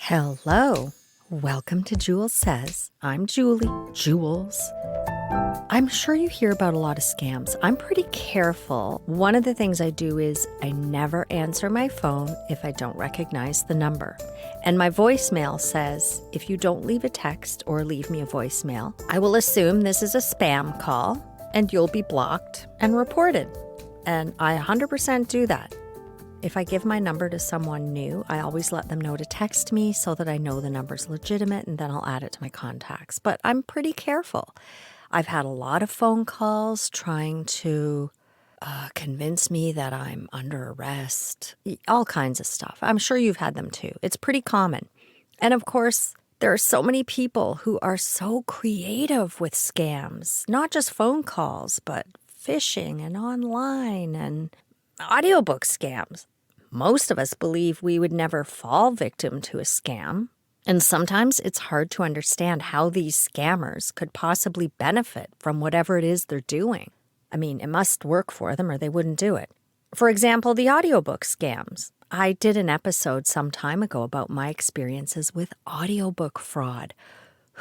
Hello. Welcome to Jules Says. I'm Julie. Jules. I'm sure you hear about a lot of scams. I'm pretty careful. One of the things I do is I never answer my phone if I don't recognize the number. And my voicemail says, if you don't leave a text or leave me a voicemail, I will assume this is a spam call and you'll be blocked and reported. And I 100% do that. If I give my number to someone new, I always let them know to text me so that I know the number's legitimate, and then I'll add it to my contacts. But I'm pretty careful. I've had a lot of phone calls trying to convince me that I'm under arrest, all kinds of stuff. I'm sure you've had them too. It's pretty common. And of course, there are so many people who are so creative with scams, not just phone calls, but phishing and online and audiobook scams. Most of us believe we would never fall victim to a scam, and sometimes it's hard to understand how these scammers could possibly benefit from whatever it is they're doing. I mean, it must work for them or they wouldn't do it. For example, the audiobook scams. I did an episode some time ago about my experiences with audiobook fraud.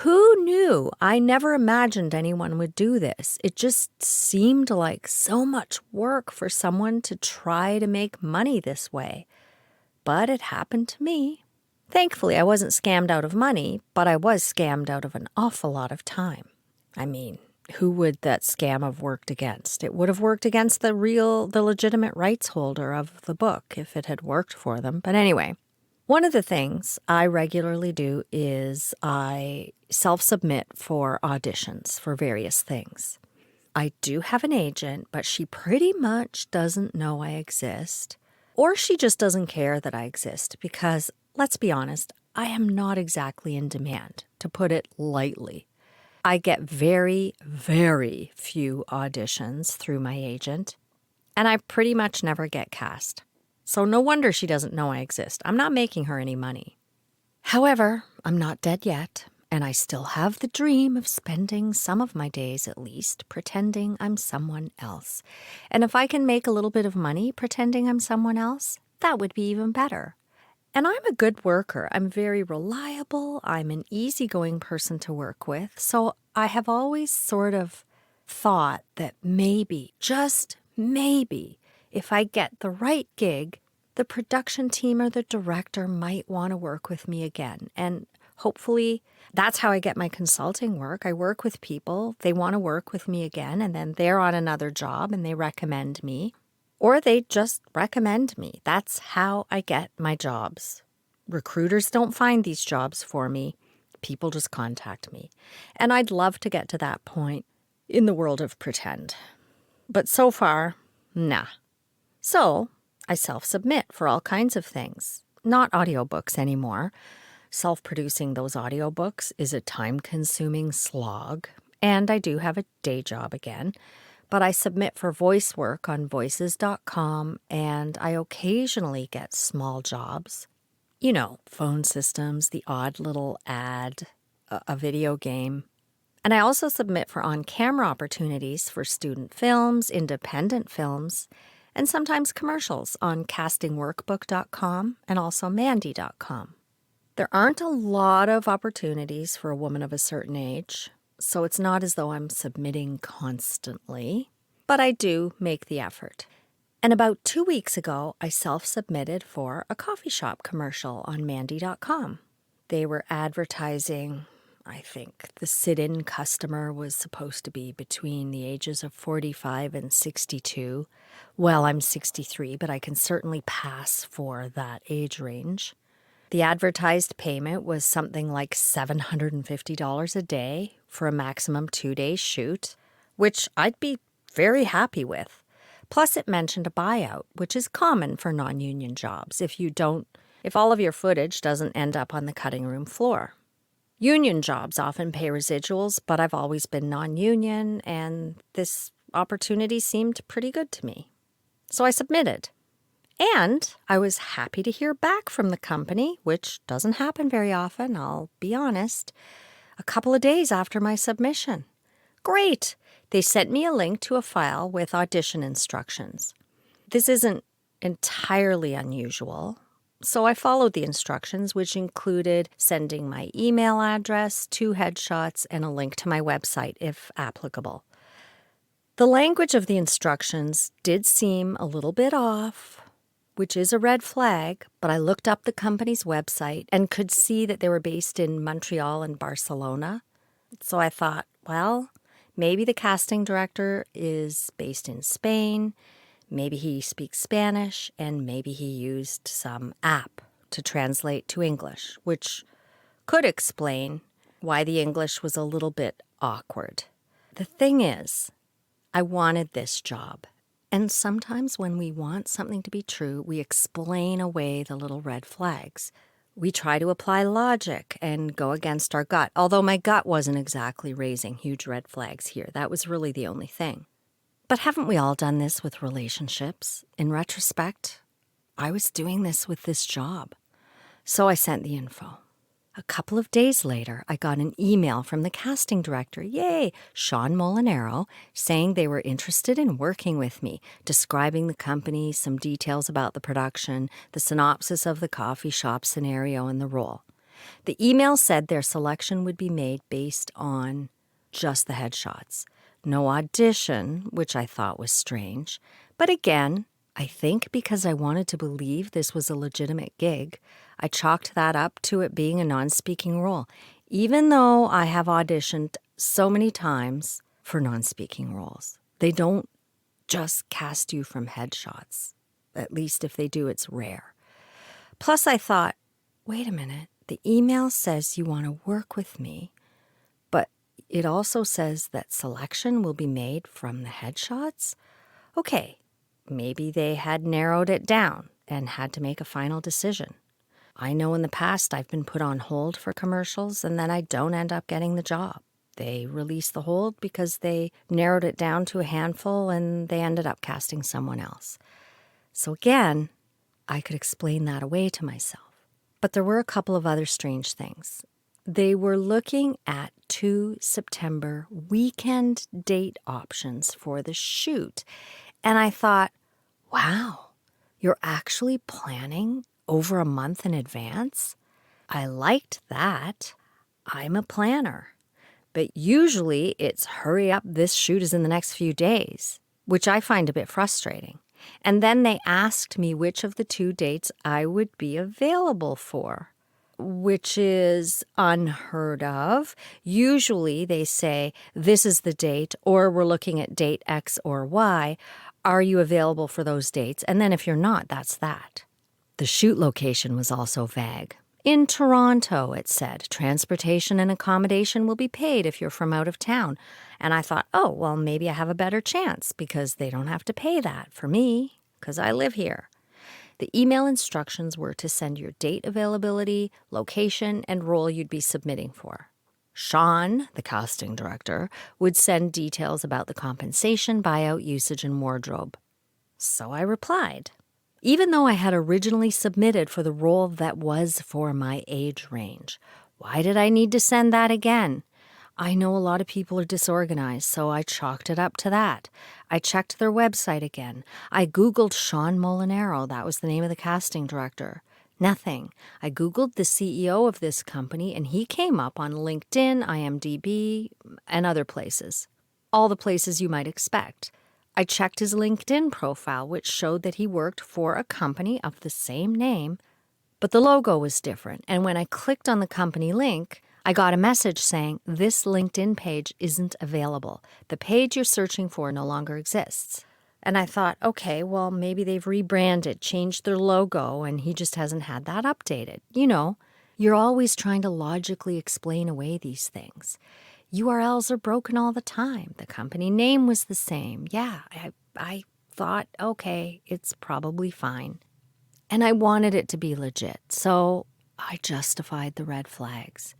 Who knew? I never imagined anyone would do this. It just seemed like so much work for someone to try to make money this way. But it happened to me. Thankfully, I wasn't scammed out of money, but I was scammed out of an awful lot of time. I mean, who would that scam have worked against? It would have worked against the legitimate rights holder of the book if it had worked for them. But anyway, one of the things I regularly do is I self-submit for auditions for various things. I do have an agent, but she pretty much doesn't know I exist, or she just doesn't care that I exist because, let's be honest, I am not exactly in demand, to put it lightly. I get very, very few auditions through my agent, and I pretty much never get cast. So no wonder she doesn't know I exist. I'm not making her any money. However, I'm not dead yet, and I still have the dream of spending some of my days at least pretending I'm someone else. And if I can make a little bit of money pretending I'm someone else, that would be even better. And I'm a good worker. I'm very reliable. I'm an easygoing person to work with. So I have always sort of thought that maybe, just maybe, if I get the right gig, the production team or the director might want to work with me again. And hopefully that's how I get my consulting work. I work with people, they want to work with me again, and then they're on another job and they recommend me. Or they just recommend me. That's how I get my jobs. Recruiters don't find these jobs for me. People just contact me. And I'd love to get to that point in the world of pretend. But so far, nah. So I self-submit for all kinds of things, not audiobooks anymore. Self-producing those audiobooks is a time-consuming slog, and I do have a day job again. But I submit for voice work on voices.com, and I occasionally get small jobs. You know, phone systems, the odd little ad, a video game. And I also submit for on-camera opportunities for student films, independent films, and sometimes commercials on castingworkbook.com and also mandy.com. There aren't a lot of opportunities for a woman of a certain age, so it's not as though I'm submitting constantly, but I do make the effort. And about 2 weeks ago, I self-submitted for a coffee shop commercial on mandy.com. They were advertising, I think the sit-in customer was supposed to be between the ages of 45 and 62. Well, I'm 63, but I can certainly pass for that age range. The advertised payment was something like $750 a day for a maximum 2-day shoot, which I'd be very happy with. Plus, it mentioned a buyout, which is common for non-union jobs if all of your footage doesn't end up on the cutting room floor. Union jobs often pay residuals, but I've always been non-union, and this opportunity seemed pretty good to me. So I submitted. And I was happy to hear back from the company, which doesn't happen very often, I'll be honest, a couple of days after my submission. Great! They sent me a link to a file with audition instructions. This isn't entirely unusual. So I followed the instructions, which included sending my email address, 2 headshots, and a link to my website if applicable. The language of the instructions did seem a little bit off, which is a red flag, but I looked up the company's website and could see that they were based in Montreal and Barcelona. So I thought, well, maybe the casting director is based in Spain. Maybe he speaks Spanish, and maybe he used some app to translate to English, which could explain why the English was a little bit awkward. The thing is, I wanted this job. And sometimes when we want something to be true, we explain away the little red flags. We try to apply logic and go against our gut, although my gut wasn't exactly raising huge red flags here. That was really the only thing. But haven't we all done this with relationships? In retrospect, I was doing this with this job. So I sent the info. A couple of days later, I got an email from the casting director, Sean Molinaro, saying they were interested in working with me, describing the company, some details about the production, the synopsis of the coffee shop scenario, and the role. The email said their selection would be made based on just the headshots. No audition, which I thought was strange. But again, I think because I wanted to believe this was a legitimate gig, I chalked that up to it being a non-speaking role, even though I have auditioned so many times for non-speaking roles. They don't just cast you from headshots. At least if they do, it's rare. Plus, I thought, wait a minute, the email says you want to work with me, but it also says that selection will be made from the headshots? Okay, maybe they had narrowed it down and had to make a final decision. I know in the past I've been put on hold for commercials and then I don't end up getting the job. They released the hold because they narrowed it down to a handful and they ended up casting someone else. So again, I could explain that away to myself. But there were a couple of other strange things. They were looking at 2 September weekend date options for the shoot. And I thought, wow, you're actually planning over a month in advance? I liked that. I'm a planner. But usually it's hurry up, this shoot is in the next few days, which I find a bit frustrating. And then they asked me which of the 2 dates I would be available for, which is unheard of. Usually they say, this is the date, or we're looking at date X or Y. Are you available for those dates? And then if you're not, that's that. The shoot location was also vague. In Toronto, it said, transportation and accommodation will be paid if you're from out of town. And I thought, oh, well, maybe I have a better chance because they don't have to pay that for me because I live here. The email instructions were to send your date availability, location, and role you'd be submitting for. Sean, the casting director, would send details about the compensation, buyout, usage, and wardrobe. So I replied. Even though I had originally submitted for the role that was for my age range, why did I need to send that again? I know a lot of people are disorganized, so I chalked it up to that. I checked their website again. I Googled Sean Molinaro. That was the name of the casting director. Nothing. I Googled the CEO of this company, and he came up on LinkedIn, IMDb, and other places. All the places you might expect. I checked his LinkedIn profile, which showed that he worked for a company of the same name, but the logo was different. And when I clicked on the company link, I got a message saying, this LinkedIn page isn't available. The page you're searching for no longer exists. And I thought, okay, well, maybe they've rebranded, changed their logo, and he just hasn't had that updated. You know, you're always trying to logically explain away these things. URLs are broken all the time. The company name was the same. Yeah, I thought, okay, it's probably fine. And I wanted it to be legit, so I justified the red flags.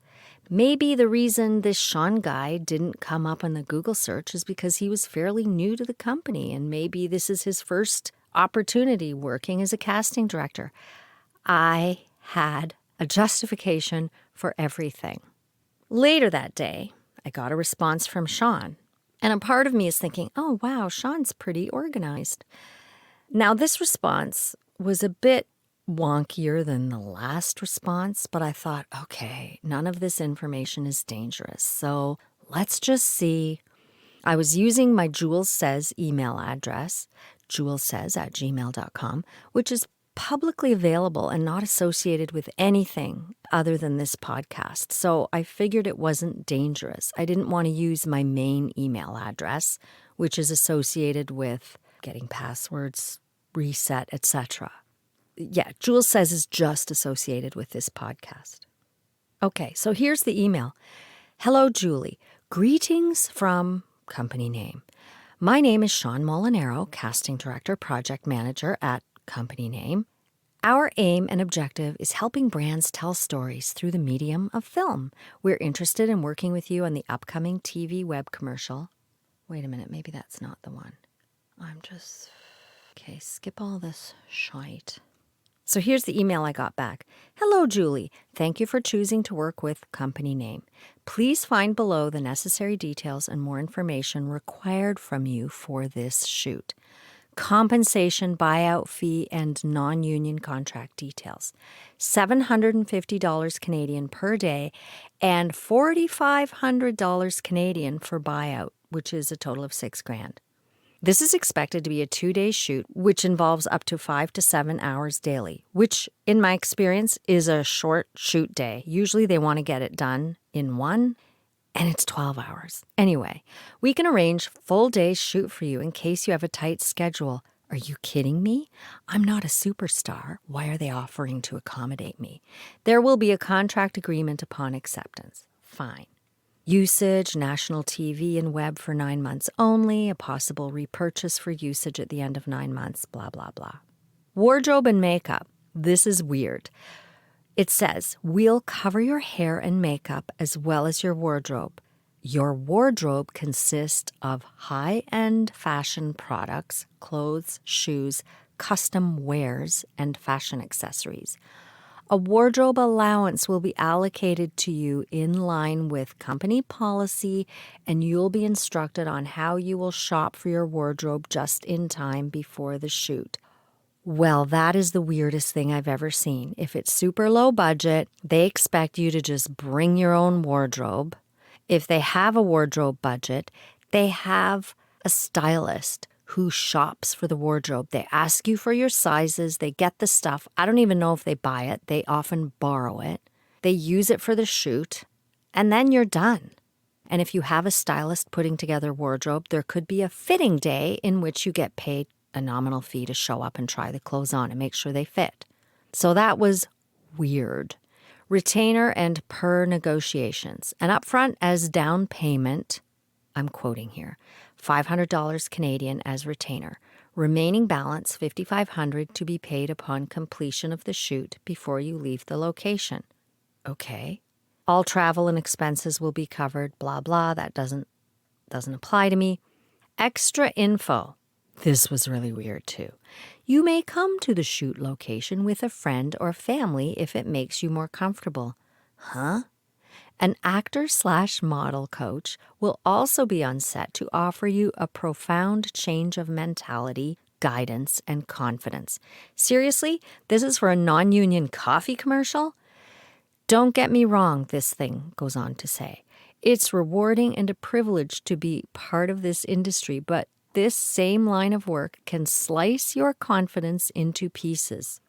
Maybe the reason this Sean guy didn't come up on the Google search is because he was fairly new to the company, and maybe this is his first opportunity working as a casting director. I had a justification for everything. Later that day, I got a response from Sean, and a part of me is thinking, oh, wow, Sean's pretty organized. Now, this response was a bit wonkier than the last response, but I thought, okay, none of this information is dangerous. So let's just see. I was using my Jules Says email address, julessays@gmail.com, which is publicly available and not associated with anything other than this podcast. So I figured it wasn't dangerous. I didn't want to use my main email address, which is associated with getting passwords reset, etc. Yeah, Jules Says is just associated with this podcast. Okay, so here's the email. Hello, Julie. Greetings from company name. My name is Sean Molinaro, casting director, project manager at company name. Our aim and objective is helping brands tell stories through the medium of film. We're interested in working with you on the upcoming TV web commercial. Wait a minute, maybe that's not the one. Okay, skip all this shite. So here's the email I got back. Hello, Julie. Thank you for choosing to work with company name. Please find below the necessary details and more information required from you for this shoot. Compensation, buyout fee, and non-union contract details. $750 Canadian per day and $4,500 Canadian for buyout, which is a total of $6,000. This is expected to be a 2-day shoot, which involves up to 5 to 7 hours daily, which, in my experience, is a short shoot day. Usually they want to get it done in one, and it's 12 hours. Anyway, we can arrange full day shoot for you in case you have a tight schedule. Are you kidding me? I'm not a superstar. Why are they offering to accommodate me? There will be a contract agreement upon acceptance. Fine. Usage, national TV and web for 9 months only, a possible repurchase for usage at the end of 9 months, blah, blah, blah. Wardrobe and makeup. This is weird. It says, we'll cover your hair and makeup as well as your wardrobe. Your wardrobe consists of high-end fashion products, clothes, shoes, custom wares, and fashion accessories. A wardrobe allowance will be allocated to you in line with company policy, and you'll be instructed on how you will shop for your wardrobe just in time before the shoot. Well, that is the weirdest thing I've ever seen. If it's super low budget, they expect you to just bring your own wardrobe. If they have a wardrobe budget, they have a stylist who shops for the wardrobe. They ask you for your sizes. They get the stuff. I don't even know if they buy it. They often borrow it. They use it for the shoot, and then you're done. And if you have a stylist putting together wardrobe, there could be a fitting day in which you get paid a nominal fee to show up and try the clothes on and make sure they fit. So that was weird. Retainer and per negotiations. And upfront as down payment, I'm quoting here, $500 Canadian as retainer. Remaining balance, $5,500 to be paid upon completion of the shoot before you leave the location. Okay. All travel and expenses will be covered, blah, blah. That doesn't apply to me. Extra info. This was really weird too. You may come to the shoot location with a friend or family if it makes you more comfortable. Huh? An actor/model coach will also be on set to offer you a profound change of mentality, guidance, and confidence. Seriously, this is for a non-union coffee commercial? Don't get me wrong, this thing goes on to say. It's rewarding and a privilege to be part of this industry, but this same line of work can slice your confidence into pieces.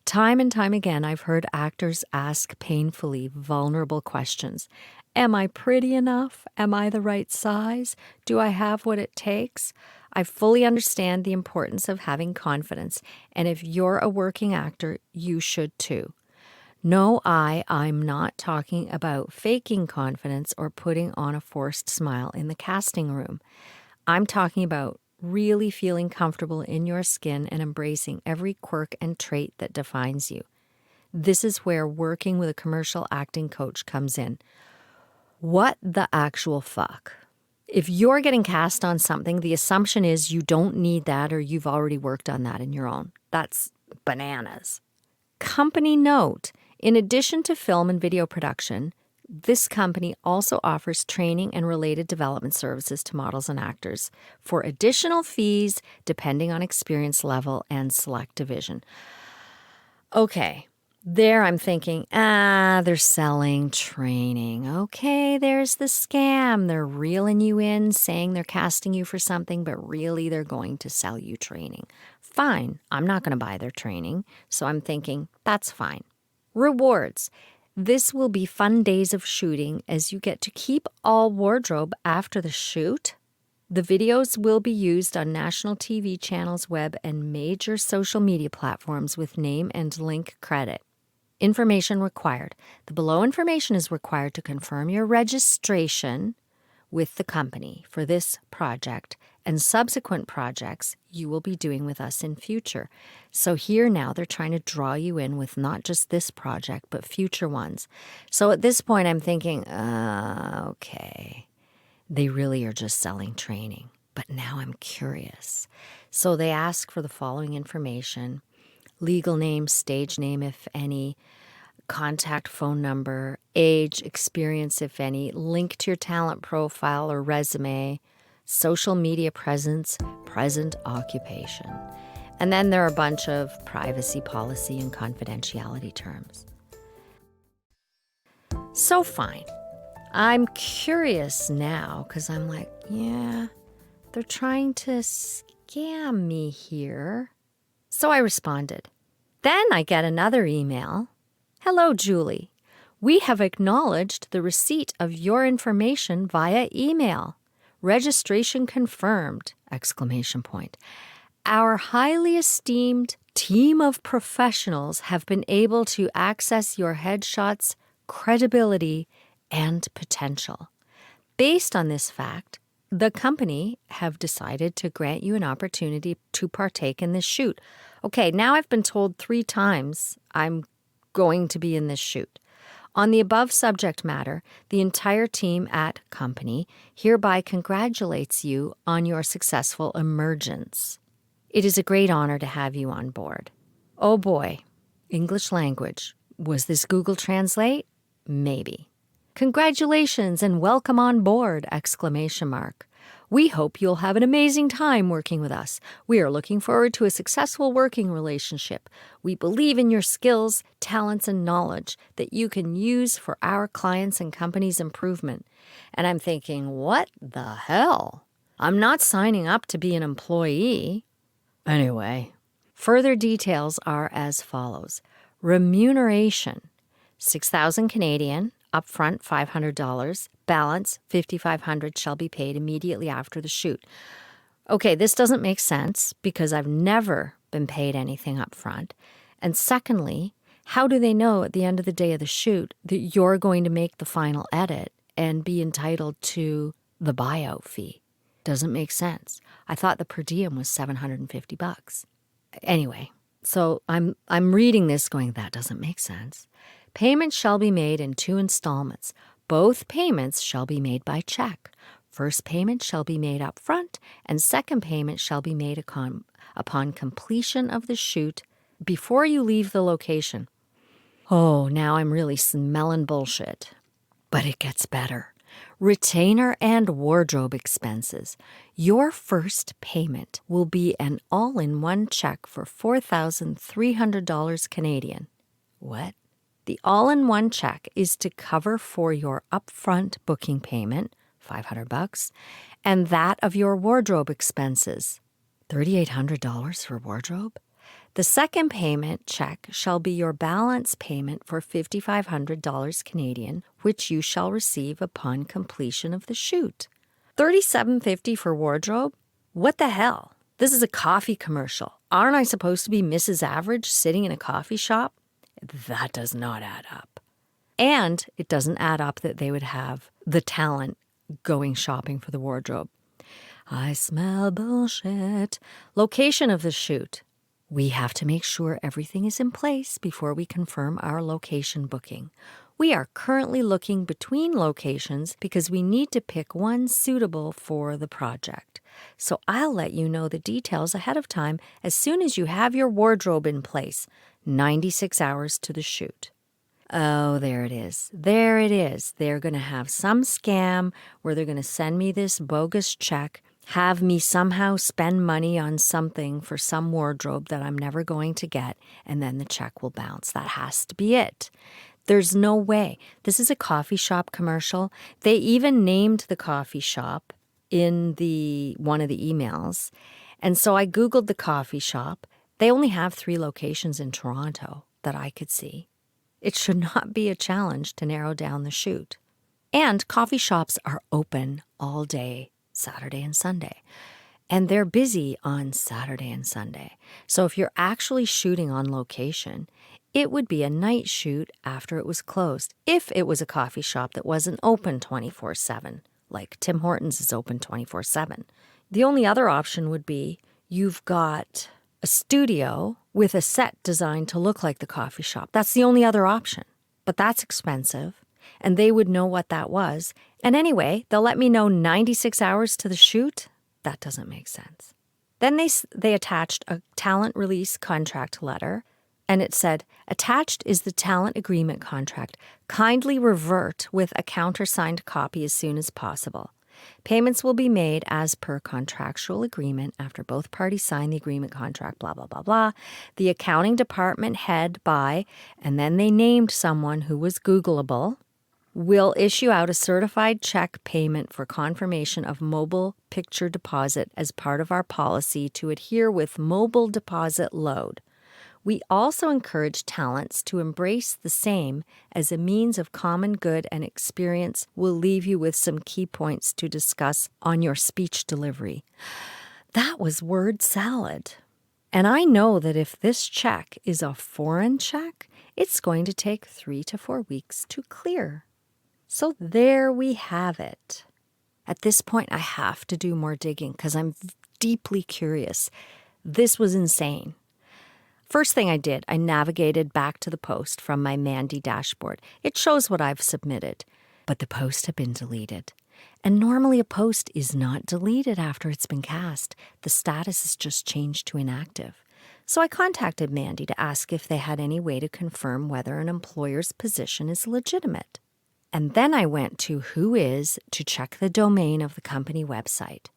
Time and time again, I've heard actors ask painfully vulnerable questions. Am I pretty enough? Am I the right size? Do I have what it takes? I fully understand the importance of having confidence, and if you're a working actor, you should too. No, I'm not talking about faking confidence or putting on a forced smile in the casting room. I'm talking about really feeling comfortable in your skin and embracing every quirk and trait that defines you. This is where working with a commercial acting coach comes in. What the actual fuck? If you're getting cast on something, the assumption is you don't need that or you've already worked on that in your own. That's bananas. Company note. In addition to film and video production, This company also offers training and related development services to models and actors for additional fees depending on experience level and select division. Okay, there I'm thinking, they're selling training. Okay, there's the scam. They're reeling you in, saying they're casting you for something, but really they're going to sell you training. Fine, I'm not going to buy their training, so I'm thinking, that's fine. Rewards. This will be fun days of shooting as you get to keep all wardrobe after the shoot. The videos will be used on national TV channels, web, and major social media platforms with name and link credit. Information required. The below information is required to confirm your registration with the company for this project and subsequent projects you will be doing with us in future. So here now they're trying to draw you in with not just this project, but future ones. So at this point I'm thinking, okay, they really are just selling training. But now I'm curious. So they ask for the following information: legal name, stage name, if any, contact phone number, age, experience, if any, link to your talent profile or resume, social media presence, present occupation. And then there are a bunch of privacy policy and confidentiality terms. So fine. I'm curious now because I'm like, yeah, they're trying to scam me here. So I responded. Then I get another email. Hello, Julie. We have acknowledged the receipt of your information via email. Registration confirmed! ! Our highly esteemed team of professionals have been able to access your headshots, credibility, and potential. Based on this fact, the company have decided to grant you an opportunity to partake in this shoot. Okay, now I've been told 3 times I'm going to be in this shoot. On the above subject matter, the entire team at company hereby congratulates you on your successful emergence. It is a great honor to have you on board. Oh boy, English language. Was this Google Translate? Maybe. Congratulations and welcome on board! We hope you'll have an amazing time working with us. We are looking forward to a successful working relationship. We believe in your skills, talents, and knowledge that you can use for our clients' and company's improvement. And I'm thinking, what the hell? I'm not signing up to be an employee. Anyway, further details are as follows. Remuneration, $6,000 Canadian, upfront $500, balance $5,500 shall be paid immediately after the shoot. Okay, this doesn't make sense because I've never been paid anything upfront. And secondly, how do they know at the end of the day of the shoot that you're going to make the final edit and be entitled to the buyout fee? Doesn't make sense. I thought the per diem was $750. Anyway, so I'm reading this going, that doesn't make sense. Payment shall be made in 2 installments. Both payments shall be made by check. First payment shall be made up front, and second payment shall be made upon completion of the shoot before you leave the location. Oh, now I'm really smelling bullshit. But it gets better. Retainer and wardrobe expenses. Your first payment will be an all-in-one check for $4,300 Canadian. What? The all-in-one check is to cover for your upfront booking payment, $500, and that of your wardrobe expenses, $3,800 for wardrobe. The second payment check shall be your balance payment for $5,500 Canadian, which you shall receive upon completion of the shoot. $3,750 for wardrobe? What the hell? This is a coffee commercial. Aren't I supposed to be Mrs. Average sitting in a coffee shop? That does not add up. And it doesn't add up that they would have the talent going shopping for the wardrobe. I smell bullshit. Location of the shoot. We have to make sure everything is in place before we confirm our location booking. We are currently looking between locations because we need to pick one suitable for the project. So I'll let you know the details ahead of time as soon as you have your wardrobe in place. 96 hours to the shoot. Oh, there it is. There it is. They're going to have some scam where they're going to send me this bogus check, have me somehow spend money on something for some wardrobe that I'm never going to get, and then the check will bounce. That has to be it. There's no way. This is a coffee shop commercial. They even named the coffee shop in one of the emails. And so I Googled the coffee shop. They only have 3 locations in Toronto that I could see. It should not be a challenge to narrow down the shoot. And coffee shops are open all day, Saturday and Sunday. And they're busy on Saturday and Sunday. So if you're actually shooting on location, it would be a night shoot after it was closed, if it was a coffee shop that wasn't open 24/7, like Tim Hortons is open 24/7. The only other option would be you've got a studio with a set designed to look like the coffee shop. That's the only other option. But that's expensive, and they would know what that was. And anyway, they'll let me know 96 hours to the shoot. That doesn't make sense. Then they attached a talent release contract letter, and it said, attached is the talent agreement contract. Kindly revert with a countersigned copy as soon as possible. Payments will be made as per contractual agreement after both parties sign the agreement contract, blah, blah, blah, blah. The accounting department head by, and then they named someone who was Googleable, will issue out a certified check payment for confirmation of mobile picture deposit as part of our policy to adhere with mobile deposit load. We also encourage talents to embrace the same as a means of common good and experience. Will leave you with some key points to discuss on your speech delivery. That was word salad. And I know that if this check is a foreign check, it's going to take 3 to 4 weeks to clear. So there we have it. At this point, I have to do more digging because I'm deeply curious. This was insane. First thing I did, I navigated back to the post from my Mandy dashboard. It shows what I've submitted, but the post had been deleted. And normally a post is not deleted after it's been cast. The status is just changed to inactive. So I contacted Mandy to ask if they had any way to confirm whether an employer's position is legitimate. And then I went to Whois to check the domain of the company website.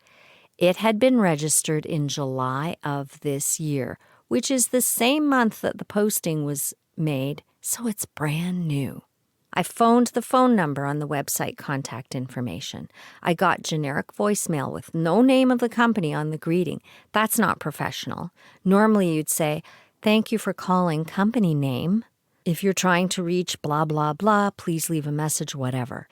It had been registered in July of this year, which is the same month that the posting was made, so it's brand new. I phoned the phone number on the website contact information. I got generic voicemail with no name of the company on the greeting. That's not professional. Normally you'd say, "Thank you for calling company name. If you're trying to reach blah, blah, blah, please leave a message," whatever.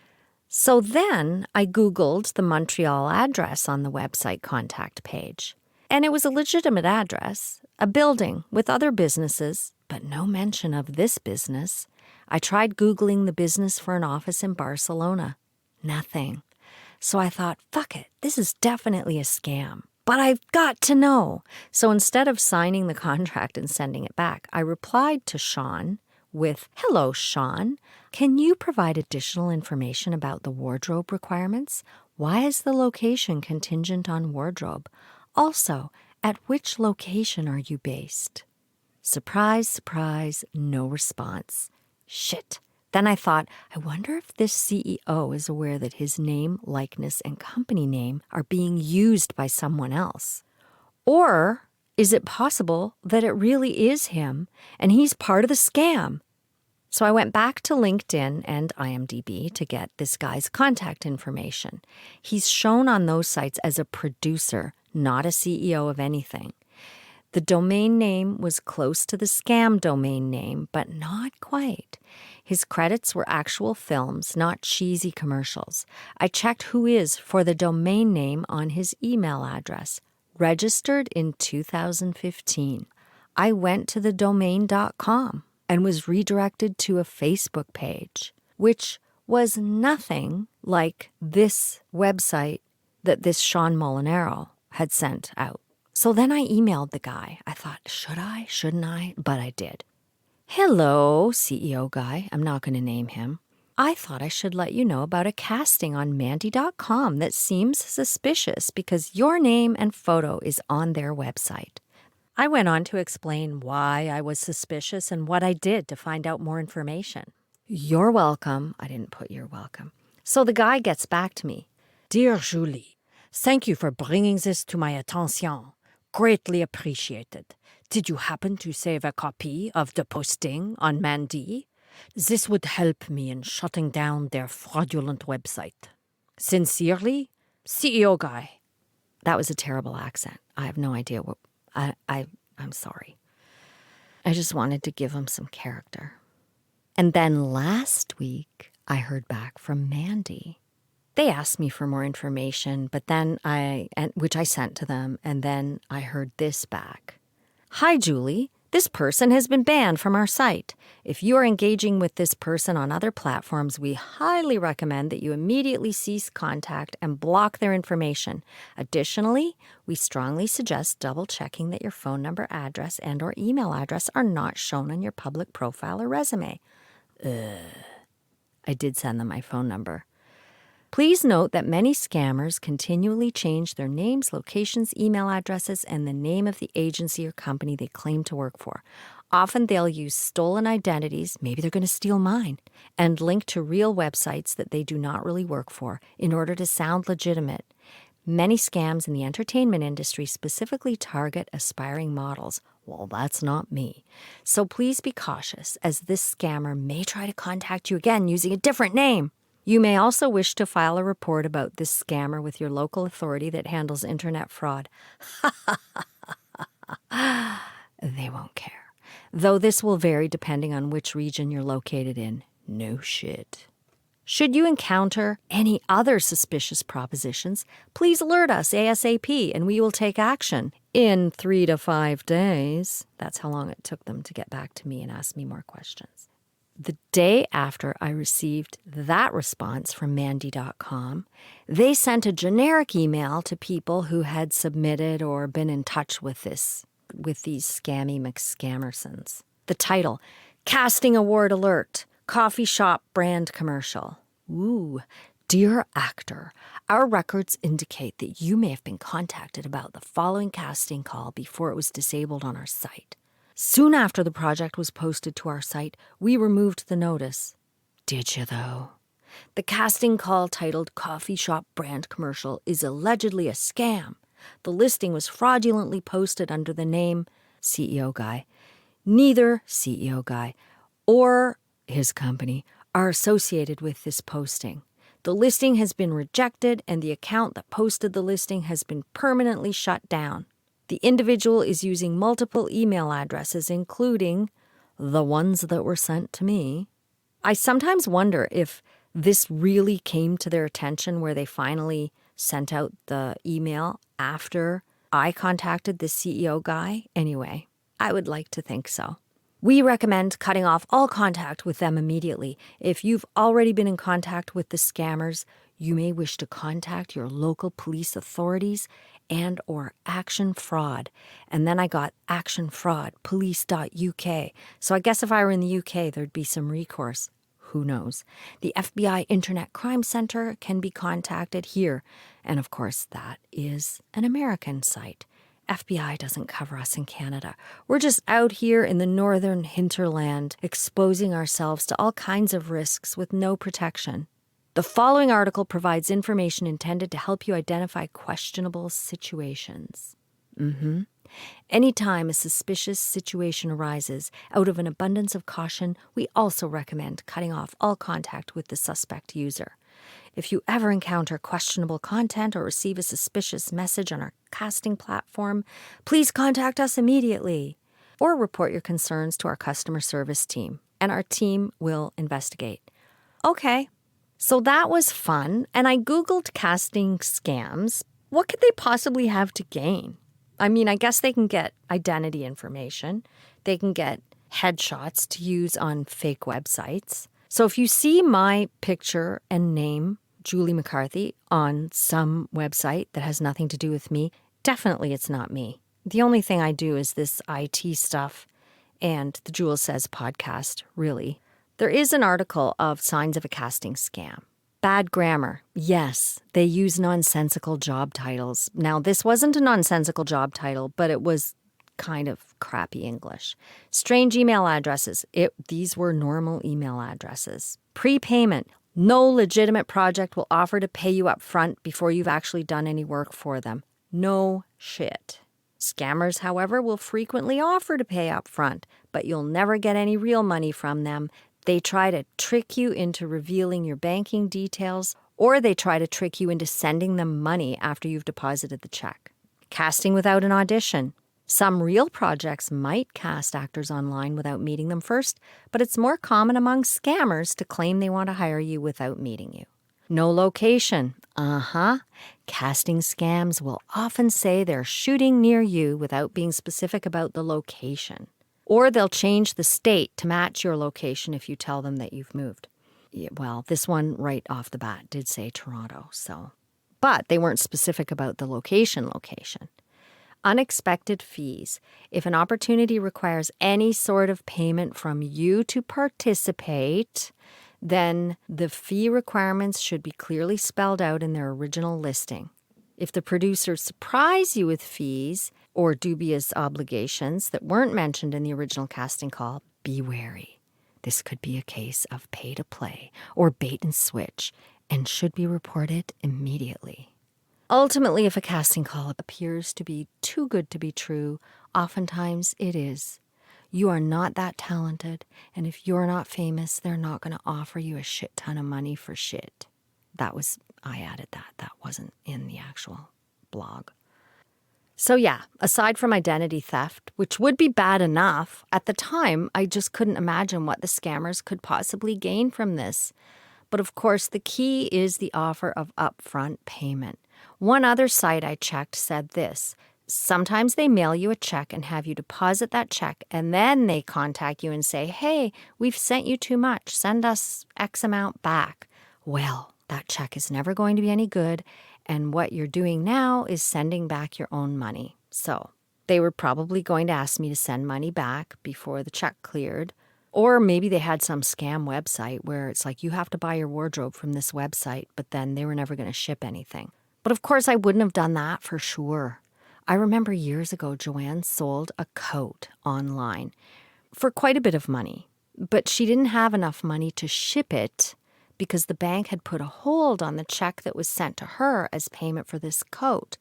So then I Googled the Montreal address on the website contact page. And it was a legitimate address, a building with other businesses, but no mention of this business. I tried Googling the business for an office in Barcelona. Nothing. So I thought, fuck it, this is definitely a scam. But I've got to know. So instead of signing the contract and sending it back, I replied to Sean with, "Hello, Sean. Can you provide additional information about the wardrobe requirements? Why is the location contingent on wardrobe? Also, at which location are you based?" Surprise, surprise, no response. Shit. Then I thought, I wonder if this CEO is aware that his name, likeness, and company name are being used by someone else. Or is it possible that it really is him and he's part of the scam? So I went back to LinkedIn and IMDb to get this guy's contact information. He's shown on those sites as a producer, not a CEO of anything. The domain name was close to the scam domain name, but not quite. His credits were actual films, not cheesy commercials. I checked Whois for the domain name on his email address, registered in 2015. I went to the domain.com and was redirected to a Facebook page, which was nothing like this website that this Sean Molinaro had sent out. So then I emailed the guy. I thought, should I? Shouldn't I? But I did. "Hello, CEO guy." I'm not going to name him. "I thought I should let you know about a casting on Mandy.com that seems suspicious because your name and photo is on their website." I went on to explain why I was suspicious and what I did to find out more information. You're welcome. I didn't put you're welcome. So the guy gets back to me. Dear Julie, thank you for bringing this to my attention. Greatly appreciated. Did you happen to save a copy of the posting on Mandy? This would help me in shutting down their fraudulent website. Sincerely, CEO Guy. That was a terrible accent. I have no idea what... I'm sorry. I just wanted to give him some character. And then last week, I heard back from Mandy. They asked me for more information, but then which I sent to them, and then I heard this back. Hi, Julie. This person has been banned from our site. If you are engaging with this person on other platforms, we highly recommend that you immediately cease contact and block their information. Additionally, we strongly suggest double-checking that your phone number, address, and or email address are not shown on your public profile or resume. I did send them my phone number. Please note that many scammers continually change their names, locations, email addresses, and the name of the agency or company they claim to work for. Often they'll use stolen identities, maybe they're going to steal mine, and link to real websites that they do not really work for in order to sound legitimate. Many scams in the entertainment industry specifically target aspiring models. Well, that's not me. So please be cautious, as this scammer may try to contact you again using a different name. You may also wish to file a report about this scammer with your local authority that handles internet fraud. They won't care. Though this will vary depending on which region you're located in. No shit. Should you encounter any other suspicious propositions, please alert us ASAP and we will take action in 3 to 5 days. That's how long it took them to get back to me and ask me more questions. The day after I received that response from Mandy.com, they sent a generic email to people who had submitted or been in touch with these scammy McScammersons. The title, Casting Award Alert, Coffee Shop Brand Commercial. Ooh, dear actor, our records indicate that you may have been contacted about the following casting call before it was disabled on our site. Soon after the project was posted to our site, we removed the notice. Did you, though? The casting call titled Coffee Shop Brand Commercial is allegedly a scam. The listing was fraudulently posted under the name CEO Guy. Neither CEO Guy or his company are associated with this posting. The listing has been rejected and the account that posted the listing has been permanently shut down. The individual is using multiple email addresses, including the ones that were sent to me. I sometimes wonder if this really came to their attention where they finally sent out the email after I contacted the CEO Guy. Anyway, I would like to think so. We recommend cutting off all contact with them immediately. If you've already been in contact with the scammers, you may wish to contact your local police authorities and or Action Fraud. And then I got Action Fraud, police.uk. So I guess if I were in the UK, there'd be some recourse. Who knows? The FBI Internet Crime Center can be contacted here. And of course, that is an American site. FBI doesn't cover us in Canada. We're just out here in the northern hinterland, exposing ourselves to all kinds of risks with no protection. The following article provides information intended to help you identify questionable situations. Anytime a suspicious situation arises, out of an abundance of caution, we also recommend cutting off all contact with the suspect user. If you ever encounter questionable content or receive a suspicious message on our casting platform, please contact us immediately or report your concerns to our customer service team, and our team will investigate. Okay, so that was fun, and I Googled casting scams. What could they possibly have to gain? I mean, I guess they can get identity information. They can get headshots to use on fake websites. So if you see my picture and name, Julie McCarthy, on some website that has nothing to do with me, definitely it's not me. The only thing I do is this IT stuff and the Jules Says podcast, really. There is an article of signs of a casting scam. Bad grammar. Yes, they use nonsensical job titles. Now, this wasn't a nonsensical job title, but it was kind of crappy English. Strange email addresses. These were normal email addresses. Prepayment. No legitimate project will offer to pay you up front before you've actually done any work for them. No shit. Scammers, however, will frequently offer to pay up front, but you'll never get any real money from them. They try to trick you into revealing your banking details, or they try to trick you into sending them money after you've deposited the check. Casting without an audition. Some real projects might cast actors online without meeting them first, but it's more common among scammers to claim they want to hire you without meeting you. No location. Casting scams will often say they're shooting near you without being specific about the location. Or they'll change the state to match your location if you tell them that you've moved. Yeah, well, this one right off the bat did say Toronto, so. But they weren't specific about the location. Unexpected fees. If an opportunity requires any sort of payment from you to participate, then the fee requirements should be clearly spelled out in their original listing. If the producers surprise you with fees or dubious obligations that weren't mentioned in the original casting call, be wary. This could be a case of pay to play or bait and switch and should be reported immediately. Ultimately, if a casting call appears to be too good to be true, oftentimes it is. You are not that talented, and if you're not famous, they're not going to offer you a shit ton of money for shit. I added that. That wasn't in the actual blog. So yeah, aside from identity theft, which would be bad enough, at the time, I just couldn't imagine what the scammers could possibly gain from this. But of course, the key is the offer of upfront payment. One other site I checked said this: sometimes they mail you a check and have you deposit that check, and then they contact you and say, hey, we've sent you too much. Send us X amount back. Well, that check is never going to be any good, and what you're doing now is sending back your own money. So they were probably going to ask me to send money back before the check cleared. Or maybe they had some scam website where it's like, you have to buy your wardrobe from this website, but then they were never going to ship anything. But of course, I wouldn't have done that for sure. I remember years ago, Joanne sold a coat online for quite a bit of money, but she didn't have enough money to ship it because the bank had put a hold on the check that was sent to her as payment for this coat.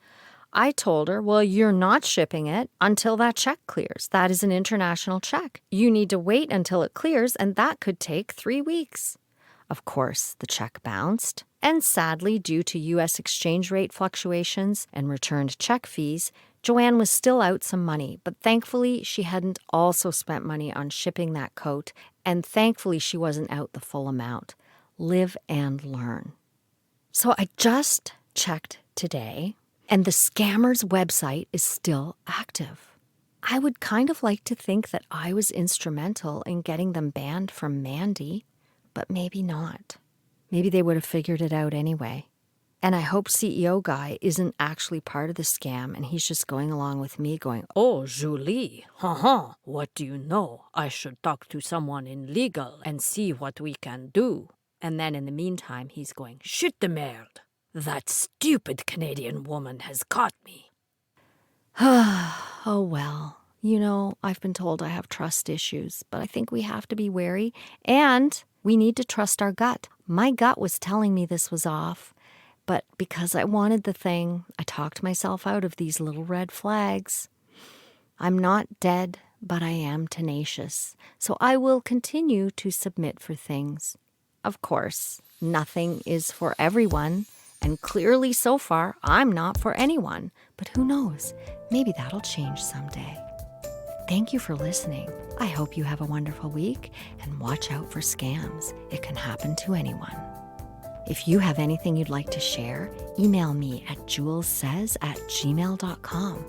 I told her, well, you're not shipping it until that check clears. That is an international check. You need to wait until it clears, and that could take 3 weeks. Of course, the check bounced, and sadly, due to U.S. exchange rate fluctuations and returned check fees, Joanne was still out some money, but thankfully, she hadn't also spent money on shipping that coat, and thankfully, she wasn't out the full amount. Live and learn. So I just checked today, and the scammer's website is still active. I would kind of like to think that I was instrumental in getting them banned from Mandy, but maybe not. Maybe they would have figured it out anyway. And I hope CEO Guy isn't actually part of the scam and he's just going along with me going, Oh, Julie, what do you know? I should talk to someone in legal and see what we can do. And then in the meantime, he's going, Shit de merde. That stupid Canadian woman has caught me. Oh, well. You know, I've been told I have trust issues, but I think we have to be wary and we need to trust our gut. My gut was telling me this was off, but because I wanted the thing, I talked myself out of these little red flags. I'm not dead, but I am tenacious, so I will continue to submit for things. Of course, nothing is for everyone, and clearly so far, I'm not for anyone. But who knows? Maybe that'll change someday. Thank you for listening. I hope you have a wonderful week, and watch out for scams. It can happen to anyone. If you have anything you'd like to share, email me at julessays@gmail.com.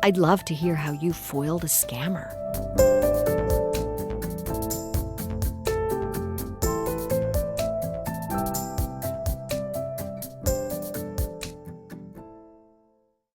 I'd love to hear how you foiled a scammer.